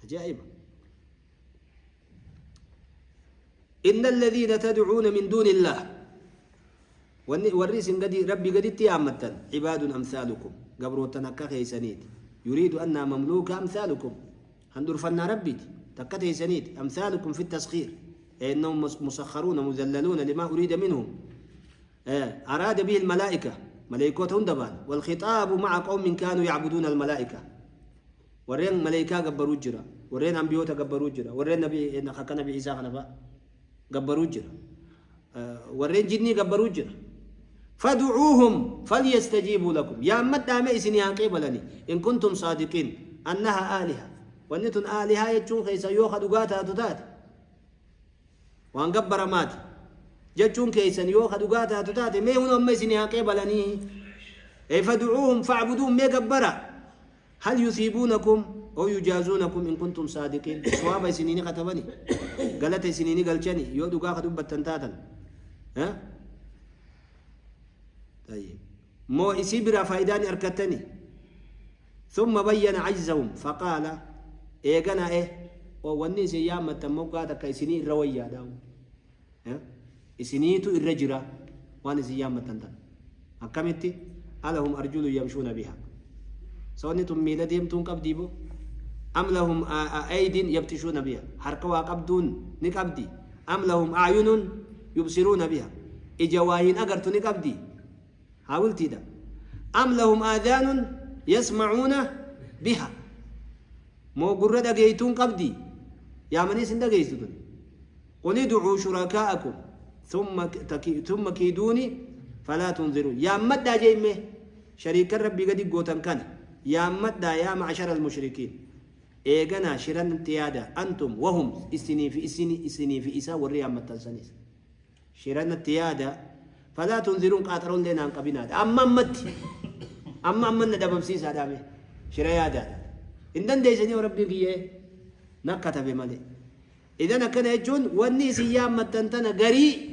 أجائب. إن الذين تدعون من دون الله والرئيس ربي قد اتيامتا عباد أمثالكم قبروا تنكخي سنيد يريد أن مملوك أمثالكم هندور فنا ربي تكتي سنيد أمثالكم في التسخير إنهم مسخرون مذللون لما أريد منهم. أراد به الملائكة ملائكة هندبان والخطاب مع قوم كانوا يعبدون الملائكة ورين ملائكة قبروا جرا ورين أنبيوتا قبروا جرا ورين نبي نخاك نبي عيسى خنفا قبروا جرا ورين جني قبروا جرا فادعوهم فليستجيبوا لكم يا مدى ما إسني قبلني إن كنتم صادقين أنها آلهة ونتن آلهة يجون خيسا يوخذ قاتها تتات وان قبر مات جتون كيسا يوخذ قاتها تتات ما هو ما إسني قبلني فادعوهم فاعبدوهم ما قبرا هل يثيبونكم أو يجازونكم إن كنتم صادقين صواب سنين كتبني قالت سنين قالتني يودو قاخذ بتنتاتا ها طيب مو إسيبرا فايداني أركتني ثم بين عجزهم فقال إيقنا إيه ووني سيامة تموقاتا كيسني رويا داو إسنيتو الرجرة واني سيامة تنتان أكمتي ألهم أرجل يمشون بها سوانيتم ميلادهم تنقبديبو أم لهم أيد يبتشون بها حركوا قبدون نقبدي أم لهم أعين يبصرون بها إجواهين أقرت نقبدي حاولتي ده أم لهم آذان يسمعون بها مو قرد أجيتون قبدي يا مني سند أجيتون قل ادعوا شركاءكم ثم كيدوني فلا تنظرون يا مدى جيمه شريك ربي قد يقوتن كان يا مدى يا معشر المشركين إيجانا شران التيادة أنتم وهم إسني في إساء والريام التنسانيس شران التيادة فلا تنذرون قاترون لنا عن قبينات أما من ندبم سيسا دامي شريادا إن دن ديسني وربي قيه نكتا بمالي إذا كان يجون والنيس يام التنتنا قري